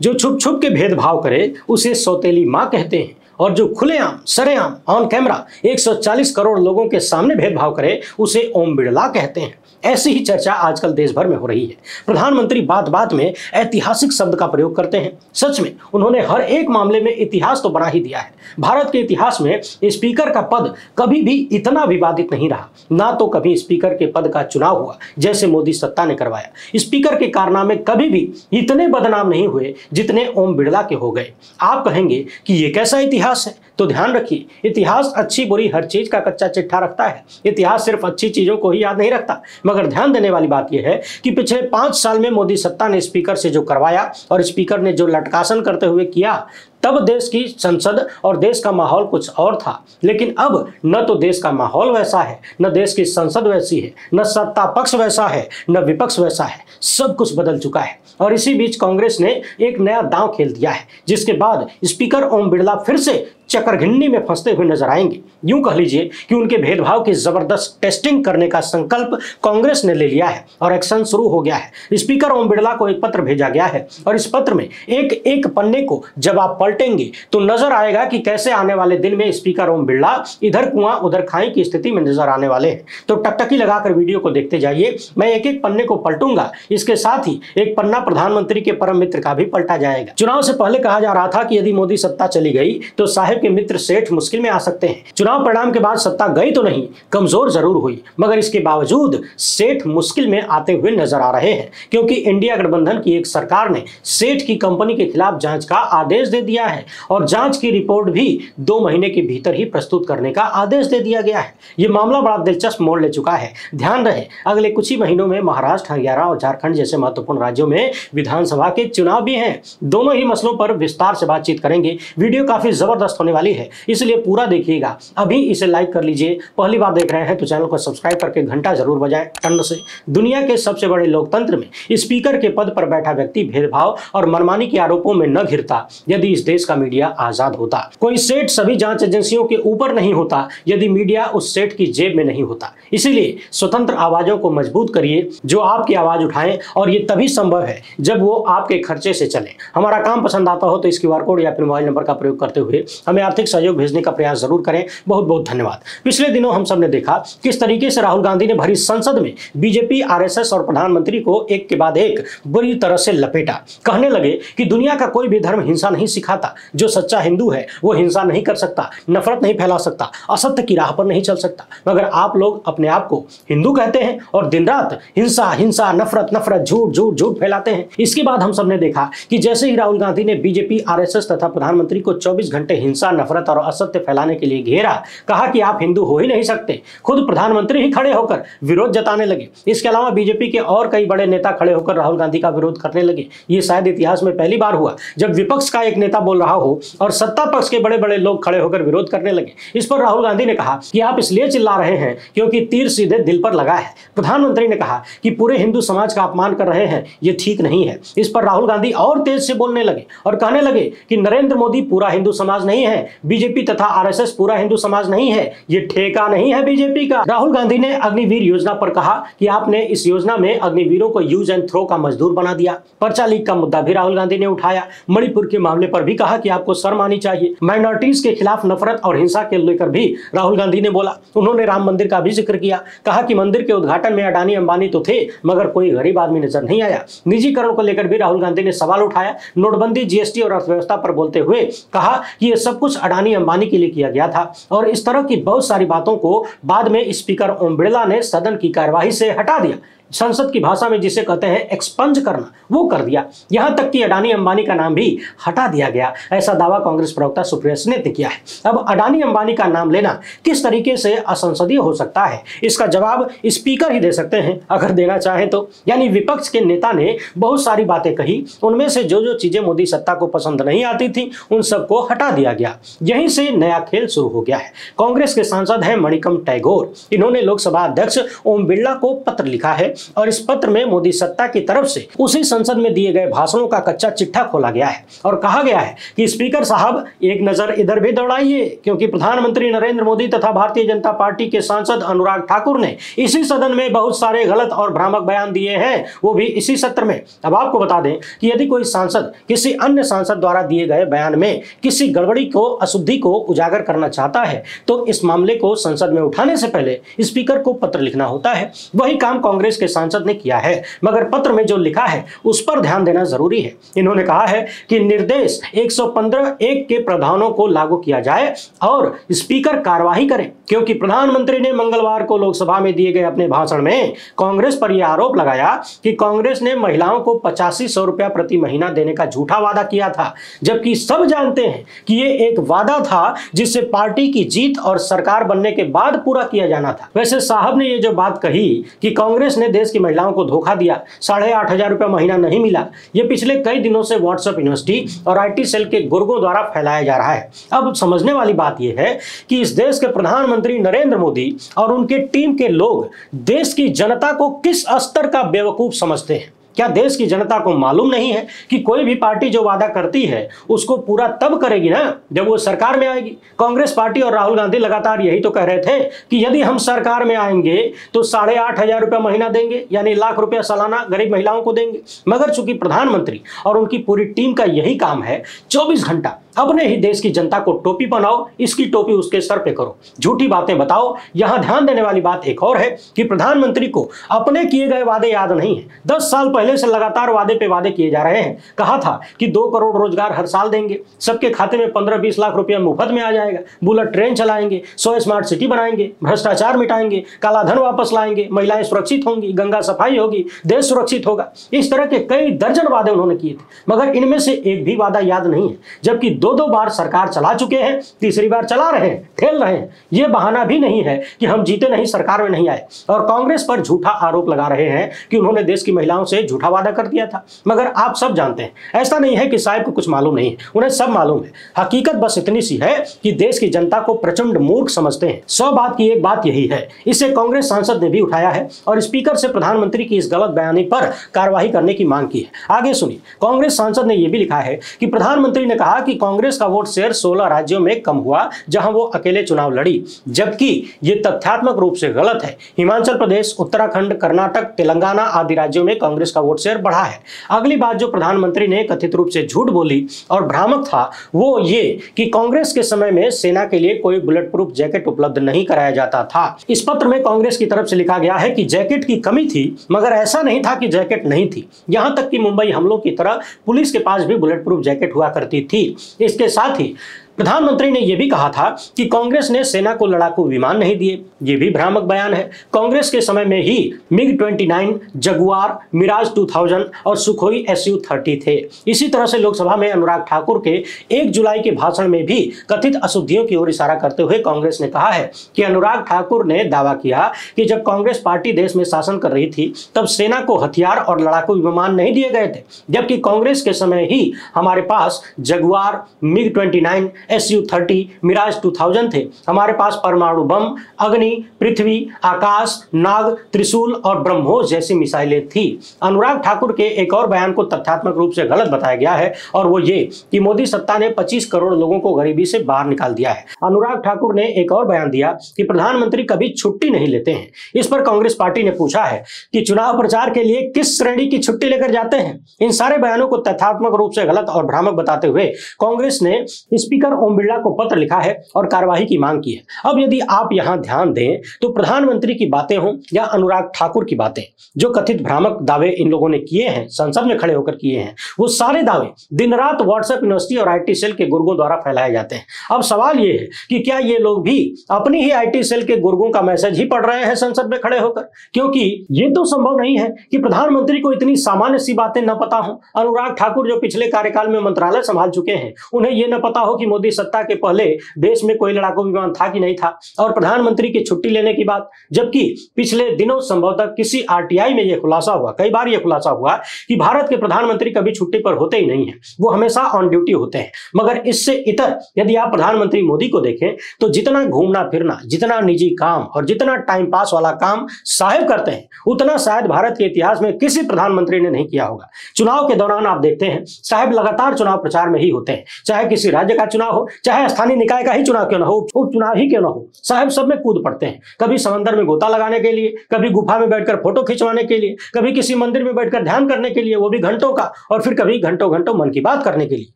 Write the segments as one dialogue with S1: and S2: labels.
S1: जो छुप छुप के भेदभाव करे उसे सौतेली माँ कहते हैं, और जो खुलेआम सरेआम ऑन कैमरा 140 करोड़ लोगों के सामने भेदभाव करे उसे ओम बिड़ला कहते हैं। ऐसी ही चर्चा आजकल देश भर में हो रही है। प्रधानमंत्री बात बात में ऐतिहासिक शब्द का प्रयोग करते हैं। सच में उन्होंने हर एक मामले में इतिहास तो बना ही दिया है। भारत के इतिहास में स्पीकर का पद कभी भी इतना विवादित नहीं रहा, ना तो कभी स्पीकर के पद का चुनाव हुआ जैसे मोदी सत्ता ने करवाया। स्पीकर के कारनामे कभी भी इतने बदनाम नहीं हुए जितने ओम बिड़ला के हो गए। आप कहेंगे कि ये कैसा इतिहास है, तो ध्यान रखिए, इतिहास अच्छी बुरी हर चीज का कच्चा चिट्ठा रखता है। इतिहास सिर्फ अच्छी चीजों को ही याद नहीं रखता। मगर ध्यान देने वाली बात यह है कि पिछले 5 साल में मोदी सत्ता ने स्पीकर से जो करवाया और स्पीकर ने जो लटकासन करते हुए किया, तब देश की संसद और देश का माहौल कुछ और था। लेकिन अब न तो देश का माहौल वैसा है, न देश की संसद वैसी है, न सत्ता पक्ष वैसा है, न विपक्ष वैसा है। सब कुछ बदल चुका है। और इसी बीच कांग्रेस ने एक नया दांव खेल दिया है, जिसके बाद स्पीकर ओम बिड़ला फिर से चकरघिन्नी में फंसते हुए नजर आएंगे। यूं कह लीजिए कि उनके भेदभाव की जबरदस्त टेस्टिंग करने का संकल्प कांग्रेस ने ले लिया है और एक्शन शुरू हो गया है। स्पीकर ओम बिड़ला को एक पत्र भेजा गया है और इस पत्र में एक एक पन्ने को जब आप पलटेंगे तो नजर आएगा कि कैसे आने वाले दिन में स्पीकर ओम बिड़ला इधर कुआं उधर खाई की स्थिति में नजर आने वाले हैं। तो टकटकी लगाकर वीडियो को देखते जाइए। मैं एक एक पन्ने को पलटूंगा, इसके साथ ही एक पन्ना प्रधानमंत्री के परम मित्र का भी पलटा जाएगा। चुनाव से पहले कहा जा रहा था कि यदि मोदी सत्ता चली गई तो साहेब के मित्र सेठ मुश्किल में आ सकते हैं। चुनाव परिणाम के बाद सत्ता गई तो नहीं, कमजोर जरूर हुई, मगर इसके बावजूद सेठ मुश्किल में आते हुए नजर आ रहे हैं, क्योंकि इंडिया गठबंधन की एक सरकार ने सेठ की कंपनी के खिलाफ जांच का आदेश दे दिया है और जांच की रिपोर्ट भी 2 महीने के भीतर ही प्रस्तुत करने का आदेश दे दिया गया है। यह मामला बड़ा दिलचस्प मोड़ ले चुका है। ध्यान रहे, अगले कुछ ही महीनों में महाराष्ट्र, हरियाणा और झारखंड जैसे महत्वपूर्ण राज्यों में विधानसभा के चुनाव भी हैं। दोनों ही मसलों पर विस्तार से बातचीत करेंगे। वीडियो काफी जबरदस्त होने वाली है, इसलिए पूरा देखिएगा। अभी इसे लाइक कर लीजिए। पहली बार देख रहे हैं तो चैनल को सब्सक्राइब करके घंटा जरूर बजाएं टन से। दुनिया के सबसे बड़े लोकतंत्र में स्पीकर के पद पर बैठा व्यक्ति भेदभाव और मनमानी के आरोपों में न घिरता यदि इस देश का मीडिया आजाद होता। कोई सेठ सभी जांच एजेंसियों के ऊपर नहीं होता यदि मीडिया उस सेठ की जेब में नहीं होता। इसीलिए स्वतंत्र आवाजों को मजबूत करिए जो आपकी आवाज उठाएं, और ये तभी संभव है जब वो आपके खर्चे से चले। हमारा काम पसंद आता हो तो इस QR कोड या फिर मोबाइल नंबर का प्रयोग करते हुए हमें आर्थिक सहयोग भेजने का प्रयास जरूर करें। बहुत बहुत धन्यवाद। पिछले दिनों हम सब ने देखा किस तरीके से राहुल गांधी ने भरी संसद में बीजेपी, RSS और प्रधानमंत्री को एक के बाद एक बुरी तरह से लपेटा। कहने लगे कि दुनिया का कोई भी धर्म हिंसा नहीं सिखाता, जो सच्चा हिंदू है वो हिंसा नहीं कर सकता, नफरत नहीं फैला सकता, असत्य की राह पर नहीं चल सकता। मगर आप लोग अपने आप को हिंदू कहते हैं और दिन रात हिंसा हिंसा नफरत नफरत झूठ झूठ झूठ फैलाते हैं। इसके बाद हम सब ने देखा कि जैसे ही राहुल गांधी ने बीजेपी, RSS तथा प्रधानमंत्री को 24 घंटे हिंसा, नफरत और असत्य फैलाने के लिए घेरा, कहा कि आप हिंदू हो ही नहीं सकते, खुद प्रधानमंत्री ही खड़े होकर विरोध जताने लगे। इसके अलावा बीजेपी के और कई बड़े नेता खड़े होकर राहुल गांधी का विरोध करने लगे। ये शायद इतिहास में पहली बार हुआ जब विपक्ष का एक नेता बोल रहा हो और सत्ता पक्ष के बड़े बड़े लोग खड़े होकर विरोध करने लगे। इस पर राहुल गांधी ने कहा कि आप इसलिए चिल्ला रहे हैं क्योंकि तीर सीधे दिल पर लगा है। प्रधानमंत्री ने कहा कि पूरे हिंदू समाज का अपमान कर रहे हैं, ये ठीक नहीं है। इस पर राहुल गांधी और तेज से बोलने लगे और कहने लगे कि नरेंद्र मोदी पूरा हिंदू समाज नहीं है, बीजेपी तथा RSS पूरा हिंदू समाज नहीं है, ये ठेका नहीं है बीजेपी का। राहुल गांधी ने अग्निवीर योजना पर कहा कि आपने इस योजना में अग्निवीरों को यूज एंड थ्रो का मजदूर बना दिया। पर्चा लीक का मुद्दा भी राहुल गांधी ने उठाया। मणिपुर के मामले पर भी कहा कि आपको शर्म आनी चाहिए। माइनॉरिटीज के खिलाफ नफरत और हिंसा के लेकर भी राहुल गांधी ने बोला। उन्होंने राम मंदिर का भी जिक्र किया। कहा कि मंदिर के उद्घाटन में अडानी अंबानी तो थे मगर कोई गरीब आदमी नजर नहीं आया। निजीकरण को लेकर भी राहुल गांधी ने सवाल उठाया। नोटबंदी, GST और अर्थव्यवस्था पर बोलते हुए कहा कि यह सब कुछ अडानी अंबानी के लिए किया गया था। और इस तरह की बहुत सारी बातों को बाद में स्पीकर ओम बिड़ला ने सदन की कार्यवाही से हटा दिया। संसद की भाषा में जिसे कहते हैं एक्सपंज करना, वो कर दिया। यहां तक कि अडानी अंबानी का नाम भी हटा दिया गया। ऐसा दावा कांग्रेस प्रवक्ता सुप्रिया सिंह ने किया है। अब अडानी अंबानी का नाम लेना किस तरीके से असंसदीय हो सकता है, इसका जवाब स्पीकर ही दे सकते हैं अगर देना चाहे तो। यानी विपक्ष के नेता ने बहुत सारी बातें कही, उनमें से जो जो चीजें मोदी सत्ता को पसंद नहीं आती थी उन सबको हटा दिया गया। यहीं से नया खेल शुरू हो गया है। कांग्रेस के सांसद हैं मणिकम टैगोर। इन्होंने लोकसभा अध्यक्ष ओम बिड़ला को पत्र लिखा है और इस पत्र में मोदी सत्ता की तरफ से उसी संसद में दिए गए भाषणों का कच्चा चिट्ठा खोला गया है और कहा गया है कि स्पीकर साहब एक नजर इधर भी दौड़ाइए, क्योंकि प्रधानमंत्री नरेंद्र मोदी तथा भारतीय जनता पार्टी के सांसद अनुराग ठाकुर ने इसी सदन में बहुत सारे गलत और भ्रामक बयान दिए हैं, वो भी इसी सत्र में। अब आपको बता दें कि यदि कोई सांसद किसी अन्य सांसद द्वारा दिए गए बयान में किसी गड़बड़ी को, अशुद्धि को उजागर करना चाहता है तो इस मामले को संसद में उठाने से पहले स्पीकर को पत्र लिखना होता है। वही काम कांग्रेस के सांसद ने किया है, मगर पत्र में जो लिखा है उस पर ध्यान देना जरूरी है। इन्होंने कहा है कि निर्देश 115(1) के प्रावधानों को लागू किया जाए और स्पीकर कार्यवाही करे, क्योंकि प्रधानमंत्री ने मंगलवार को लोकसभा में दिए गए अपने भाषण में कांग्रेस पर यह आरोप लगाया कि कांग्रेस ने महिलाओं को 8500 रुपया प्रति महीना देने का झूठा वादा किया था, जबकि सब जानते हैं कि यह एक वादा था जिससे पार्टी की जीत और सरकार बनने के बाद पूरा किया जाना था। वैसे साहब ने यह जो बात कही कि कांग्रेस ने देश की महिलाओं को धोखा दिया, 8500 रुपया महीना नहीं मिला, यह पिछले कई दिनों से व्हाट्सएप यूनिवर्सिटी और IT सेल के गुर्गों द्वारा फैलाया जा रहा है। अब समझने वाली बात यह है कि इस देश के प्रधानमंत्री नरेंद्र मोदी और उनके टीम के लोग देश की जनता को किस स्तर का बेवकूफ समझते हैं। क्या देश की जनता को मालूम नहीं है कि कोई भी पार्टी जो वादा करती है उसको पूरा तब करेगी ना जब वो सरकार में आएगी। कांग्रेस पार्टी और राहुल गांधी लगातार यही तो कह रहे थे कि यदि हम सरकार में आएंगे तो 8500 रुपया महीना देंगे, यानी लाख रुपया सालाना गरीब महिलाओं को देंगे। मगर चूंकि प्रधानमंत्री और उनकी पूरी टीम का यही काम है 24 घंटा अपने ही देश की जनता को टोपी बनाओ, इसकी टोपी उसके सर पे करो, झूठी बातें बताओ। यहां ध्यान देने वाली बात एक और है कि प्रधानमंत्री को अपने किए गए वादे याद नहीं है। 10 साल पहले से लगातार वादे पे वादे किए जा रहे हैं। कहा था कि 2 करोड़ रोजगार हर साल देंगे, सबके खाते में 15-20 लाख रुपया मुफ्त में आ जाएगा, बुलेट ट्रेन चलाएंगे, 100 स्मार्ट सिटी बनाएंगे, भ्रष्टाचार मिटाएंगे, काला धन वापस लाएंगे, महिलाएं सुरक्षित होंगी, गंगा सफाई होगी, देश सुरक्षित होगा। इस तरह के कई दर्जन वादे उन्होंने किए थे, मगर इनमें से एक भी वादा याद नहीं है, जबकि 2-2 बार सरकार चला चुके हैं, तीसरी बार चला रहे हैं, ठेल रहे हैं। यह बहाना भी नहीं है कि हम जीते नहीं, सरकार में नहीं आए, और कांग्रेस पर झूठा आरोप लगा रहे हैं कि उन्होंने देश की महिलाओं से झूठा वादा कर दिया था। मगर आप सब जानते हैं, ऐसा नहीं है कि साहब को कुछ मालूम नहीं है, उन्हें सब मालूम है। हकीकत बस इतनी सी है कि देश की जनता को प्रचंड मूर्ख समझते हैं। 100 बात की एक बात यही है। इसे कांग्रेस सांसद ने भी उठाया है और स्पीकर से प्रधानमंत्री की इस गलत बयानी पर कार्रवाई करने की मांग की है। आगे सुनिए, कांग्रेस सांसद ने यह भी लिखा है कि प्रधानमंत्री ने कहा कि कांग्रेस का वोट शेयर 16 राज्यों में कम हुआ जहां वो अकेले चुनाव लड़ी, जबकि यह तथ्यात्मक रूप से गलत है। हिमाचल प्रदेश, उत्तराखंड, कर्नाटक, तेलंगाना आदि राज्यों में कांग्रेस का वोट शेयर बढ़ा है। अगली बात जो प्रधानमंत्री ने कथित रूप से झूठ बोली और भ्रामक था वो ये कि कांग्रेस के समय में सेना के लिए कोई बुलेट प्रूफ जैकेट उपलब्ध नहीं कराया जाता था। इस पत्र में कांग्रेस की तरफ से लिखा गया है कि जैकेट की कमी थी, मगर ऐसा नहीं था कि जैकेट नहीं थी। यहां तक कि मुंबई हमलों की तरह पुलिस के पास भी बुलेट प्रूफ जैकेट हुआ करती थी। इसके साथ ही प्रधानमंत्री ने यह भी कहा था कि कांग्रेस ने सेना को लड़ाकू विमान नहीं दिए। यह भी भ्रामक बयान है। कांग्रेस के समय में ही MiG-29, जगुआर, मिराज 2000 और सुखोई Su-30 थे। इसी तरह से लोकसभा में अनुराग ठाकुर के 1 जुलाई के भाषण में भी कथित अशुद्धियों की ओर इशारा करते हुए कांग्रेस ने कहा है कि अनुराग ठाकुर ने दावा किया कि जब कांग्रेस पार्टी देश में शासन कर रही थी तब सेना को हथियार और लड़ाकू विमान नहीं दिए गए थे, जबकि कांग्रेस के समय ही हमारे पास जगुआर, MiG-29, Su-30, मिराज 2000 थे। हमारे पास परमाणु बम, अग्नि, पृथ्वी, आकाश, नाग, त्रिशूल और ब्रह्मोस जैसी मिसाइलें थी। अनुराग ठाकुर के एक और बयान को तथ्यात्मक रूप से गलत बताया गया है और वो ये कि मोदी सत्ता ने 25 करोड़ लोगों को गरीबी से बाहर निकाल दिया है। अनुराग ठाकुर ने एक और बयान दिया कि प्रधानमंत्री कभी छुट्टी नहीं लेते हैं। इस पर कांग्रेस पार्टी ने पूछा है कि चुनाव प्रचार के लिए किस श्रेणी की छुट्टी लेकर जाते हैं। इन सारे बयानों को तथ्यात्मक रूप से गलत और भ्रामक बताते हुए कांग्रेस ने स्पीकर ओम बिरला को पत्र लिखा है और कार्यवाही की मांग की है। अब यदि आप यहां ध्यान दें तो प्रधानमंत्री की बातें हों या अनुराग ठाकुर की बातें, जो कथित भ्रामक दावे इन लोगों ने किए हैं, संसद में खड़े होकर किए हैं, वो सारे दावे दिन रात व्हाट्सएप यूनिवर्सिटी और IT सेल के गुर्गों द्वारा फैलाए जाते हैं। अब सवाल ये है कि क्या ये लोग भी अपनी ही IT सेल के गुर्गों का मैसेज ही पढ़ रहे हैं संसद में खड़े होकर? क्योंकि ये तो संभव नहीं है कि प्रधानमंत्री को इतनी सामान्य सी बातें न पता हो। अनुराग ठाकुर जो पिछले कार्यकाल में मंत्रालय संभाल चुके हैं, उन्हें यह न पता हो कि मोदी सत्ता के पहले देश में कोई लड़ाकू विमान था कि नहीं था, और प्रधानमंत्री की छुट्टी लेने की बात, जबकि पिछले दिनों संभवतः किसी आरटीआई में यह खुलासा हुआ, कई बार यह खुलासा हुआ कि भारत के प्रधानमंत्री कभी छुट्टी पर होते ही नहीं है, वो हमेशा ऑन ड्यूटी होते हैं। मगर इससे इतर यदि आप प्रधानमंत्री मोदी को देखें तो जितना घूमना फिरना, जितना निजी काम और जितना टाइम पास वाला काम साहब करते हैं, उतना शायद भारत के इतिहास में किसी प्रधानमंत्री ने नहीं किया होगा। चुनाव के दौरान आप देखते हैं साहब लगातार चुनाव प्रचार में ही होते हैं, चाहे किसी राज्य का चुनाव हो, चाहे स्थानीय निकाय का ही चुनाव क्यों ना हो, उपचुनाव ही क्यों ना हो, साहब सब में कूद पड़ते हैं। कभी समंदर में गोता लगाने के लिए, कभी गुफा में बैठकर फोटो खिंचवाने के लिए, कभी किसी मंदिर में बैठकर ध्यान करने के लिए, वो भी घंटों का, और फिर कभी घंटों घंटों मन की बात करने के लिए।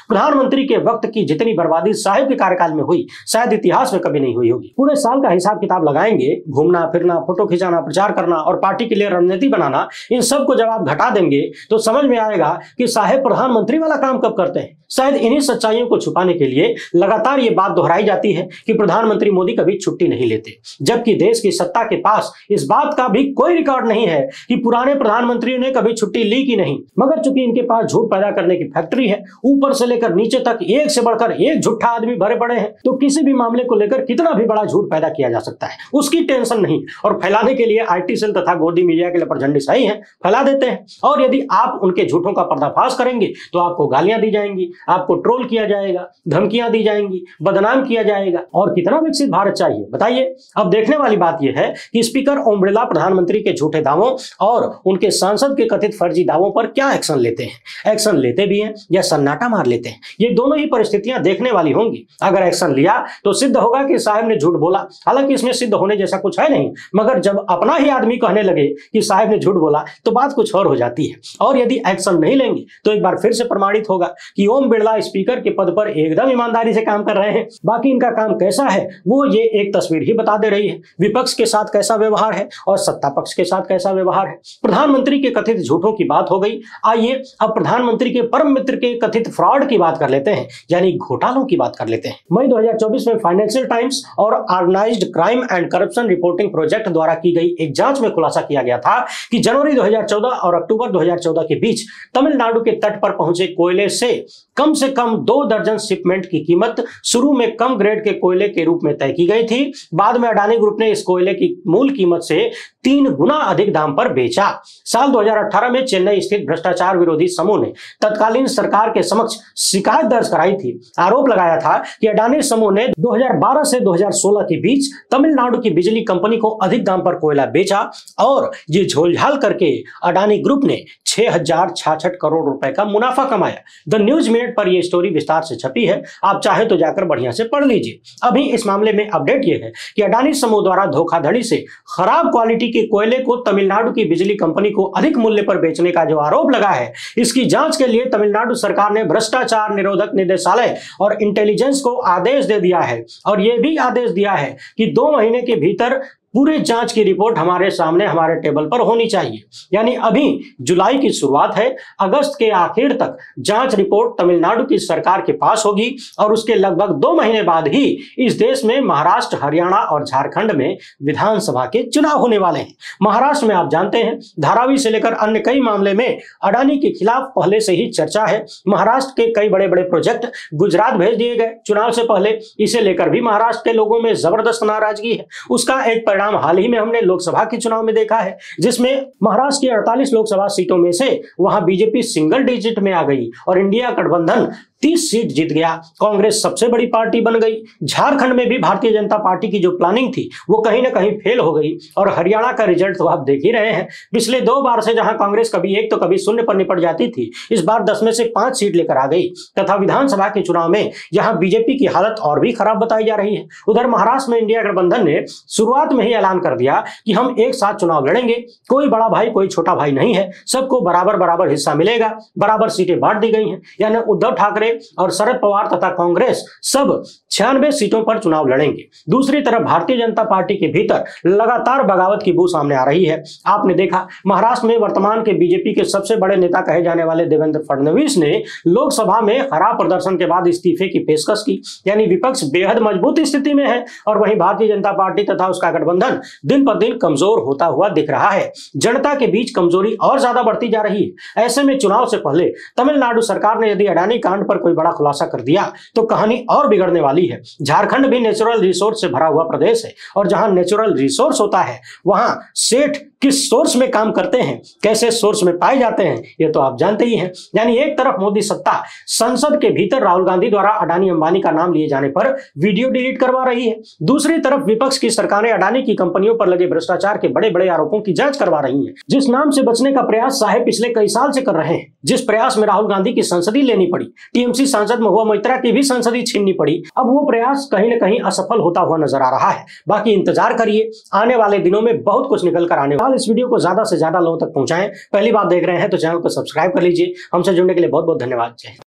S1: प्रधानमंत्री के वक्त की जितनी बर्बादी साहब के कार्यकाल में हुई, शायद इतिहास में कभी नहीं हुई होगी। पूरे साल का हिसाब किताब लगाएंगे, घूमना फिरना, फोटो खिंचाना, प्रचार करना और पार्टी के लिए रणनीति बनाना, इन सब को जब आप घटा देंगे तो समझ में आएगा कि साहब प्रधानमंत्री वाला काम कब करते हैं। शायद इन्हीं सच्चाइयों को छुपाने के लिए लगातार ये बात दोहराई जाती है कि प्रधानमंत्री मोदी कभी छुट्टी नहीं लेते, जबकि देश की सत्ता के पास इस बात का भी कोई रिकॉर्ड नहीं है कि पुराने प्रधानमंत्रियों ने कभी छुट्टी ली कि नहीं। मगर चूंकि इनके पास झूठ पैदा करने की फैक्ट्री है, ऊपर से लेकर नीचे तक एक से बढ़कर एक झूठा आदमी भरे पड़े हैं, तो किसी भी मामले को लेकर कितना भी बड़ा झूठ पैदा किया जा सकता है, उसकी टेंशन नहीं। और फैलाने के लिए आईटी सेल तथा गोदी मीडिया के लिए झंडी सही है, फैला देते हैं। और यदि आप उनके झूठों का पर्दाफाश करेंगे तो आपको गालियां दी जाएंगी, आपको ट्रोल किया जाएगा, धमकियां दी जाएंगी, बदनाम किया जाएगा। और कितना विकसित भारत चाहिए बताइए। अब देखने वाली बात यह है कि स्पीकर ओम बिरला प्रधानमंत्री के झूठे दावों और उनके सांसद के कथित फर्जी दावों पर क्या एक्शन लेते हैं। एक्शन लेते भी हैं या सन्नाटा मार लेते हैं, ये दोनों ही परिस्थितियां देखने वाली होंगी। अगर एक्शन लिया तो सिद्ध होगा कि साहब ने झूठ बोला, हालांकि इसमें सिद्ध होने जैसा कुछ है नहीं, मगर जब अपना ही आदमी कहने लगे कि साहब ने झूठ बोला तो बात कुछ और हो जाती है। और यदि एक्शन नहीं लेंगे तो एक बार फिर से प्रमाणित होगा कि ओम बिरला स्पीकर के पद पर एकदम ईमानदारी से काम कर रहे हैं। बाकी इनका काम कैसा है वो ये एक तस्वीर ही बता दे रही है, विपक्ष के साथ कैसा व्यवहार है और सत्ता पक्ष के साथ कैसा व्यवहार है। प्रधानमंत्री के कथित झूठों की बात हो गई, आइए अब प्रधानमंत्री के परम मित्र के कथित फ्रॉड की बात कर लेते हैं, यानी घोटालों की बात कर लेते हैं। मई 2024 में फाइनेंशियल टाइम्स और Organized Crime and Corruption Reporting Project द्वारा की गई एक जांच में खुलासा किया गया था कि जनवरी 2014 और अक्टूबर 2014 के बीच तमिलनाडु के तट पर पहुंचे कोयले से कम 2 दर्जन शिपमेंट की कीमत शुरू में कम ग्रेड के कोयले के रूप में तय की गई थी। बाद में अडानी ग्रुप ने इस कोयले की मूल कीमत से 3 गुना अधिक दाम पर बेचा। साल 2018 में चेन्नई स्थित भ्रष्टाचार विरोधी समूह ने तत्कालीन सरकार के समक्ष शिकायत दर्ज कराई थी। आरोप लगाया था कि अडानी समूह ने 2012 से 2016 के बीच तमिलनाडु की बिजली कंपनी को अधिक दाम पर कोयला बेचा और ये झोलझाल करके अडानी ग्रुप ने 6066 करोड़ रुपए का मुनाफा कमाया। द न्यूज मिनट पर यह स्टोरी विस्तार से छपी है, आप चाहे तो जाकर बढ़िया से पढ़ लीजिए। अभी इस मामले में अपडेट यह है कि अडानी समूह द्वारा धोखाधड़ी से खराब क्वालिटी के कोयले को तमिलनाडु की बिजली कंपनी को अधिक मूल्य पर बेचने का जो आरोप लगा है, इसकी जांच के लिए तमिलनाडु सरकार ने भ्रष्टाचार निरोधक निदेशालय और इंटेलिजेंस को आदेश दे दिया है और यह भी आदेश दिया है कि 2 महीने के भीतर पूरे जांच की रिपोर्ट हमारे सामने हमारे टेबल पर होनी चाहिए। यानी अभी जुलाई की शुरुआत है, अगस्त के आखिर तक जांच रिपोर्ट तमिलनाडु की सरकार के पास होगी और उसके लगभग 2 महीने बाद ही इस देश में महाराष्ट्र, हरियाणा और झारखंड में विधानसभा के चुनाव होने वाले हैं। महाराष्ट्र में आप जानते हैं धारावी से लेकर अन्य कई मामले में अडानी के खिलाफ पहले से ही चर्चा है। महाराष्ट्र के कई बड़े बड़े प्रोजेक्ट गुजरात भेज दिए गए चुनाव से पहले, इसे लेकर भी महाराष्ट्र के लोगों में जबरदस्त नाराजगी है। उसका एक हाल ही में हमने लोकसभा के चुनाव में देखा है, जिसमें महाराष्ट्र की 48 लोकसभा सीटों में से वहां बीजेपी सिंगल डिजिट में आ गई और इंडिया गठबंधन 30 सीट जीत गया। कांग्रेस सबसे बड़ी पार्टी बन गई। झारखंड में भी भारतीय जनता पार्टी की जो प्लानिंग थी वो कहीं ना कहीं फेल हो गई और हरियाणा का रिजल्ट तो आप देख ही रहे हैं। पिछले 2 बार से जहां कांग्रेस कभी 1 तो कभी 0 पर निपट जाती थी, इस बार 10 में से 5 सीट लेकर आ गई। तथा विधानसभा के चुनाव में यहां बीजेपी की हालत और भी खराब बताई जा रही है। उधर महाराष्ट्र में इंडिया गठबंधन ने शुरुआत में ही ऐलान कर दिया कि हम एक साथ चुनाव लड़ेंगे, कोई बड़ा भाई कोई छोटा भाई नहीं है, सबको बराबर बराबर हिस्सा मिलेगा, बराबर सीटें बांट दी गई हैं। यानी उद्धव ठाकरे और शरद पवार तथा कांग्रेस सब 96 सीटों पर चुनाव लड़ेंगे। दूसरी तरफ भारतीय जनता पार्टी के भीतर लगातार बगावत की बू सामने आ रही है। आपने देखा महाराष्ट्र में वर्तमान के बीजेपी के सबसे बड़े नेता कहे जाने वाले देवेंद्र फडणवीस ने लोकसभा में खराब प्रदर्शन के बाद इस्तीफे की पेशकश की। यानी विपक्ष बेहद मजबूत स्थिति में है और वहीं भारतीय जनता पार्टी तथा उसका गठबंधन दिन पर दिन कमजोर होता हुआ दिख रहा है। जनता के बीच कमजोरी और ज्यादा बढ़ती जा रही है। ऐसे में चुनाव से पहले तमिलनाडु सरकार ने यदि अडानी कांड पर कोई बड़ा खुलासा कर दिया तो कहानी और बिगड़ने वाली है। झारखंड भी नेचुरल रिसोर्स से भरा हुआ प्रदेश है और जहां नेचुरल रिसोर्स होता है वहां सेठ किस सोर्स में काम करते हैं, कैसे सोर्स में पाए जाते हैं, ये तो आप जानते ही हैं। यानी एक तरफ मोदी सत्ता संसद के भीतर राहुल गांधी द्वारा अडानी अंबानी का नाम लिए जाने पर वीडियो डिलीट करवा रही है, दूसरी तरफ विपक्ष की सरकारें अडानी की कंपनियों पर लगे भ्रष्टाचार के बड़े बड़े आरोपों की जांच करवा रही हैं। जिस नाम से बचने का प्रयास साहेब पिछले कई साल से कर रहे हैं, जिस प्रयास में राहुल गांधी की संसदी लेनी पड़ी, टीएमसी सांसद महुआ मोइत्रा की भी संसदी छीननी पड़ी, अब वो प्रयास कहीं न कहीं असफल होता हुआ नजर आ रहा है। बाकी इंतजार करिए, आने वाले दिनों में बहुत कुछ निकल कर आने वाला। इस वीडियो को ज्यादा से ज्यादा लोगों तक पहुंचाएं। पहली बार देख रहे हैं तो चैनल को सब्सक्राइब कर लीजिए। हमसे जुड़ने के लिए बहुत बहुत धन्यवाद। जय हिंद।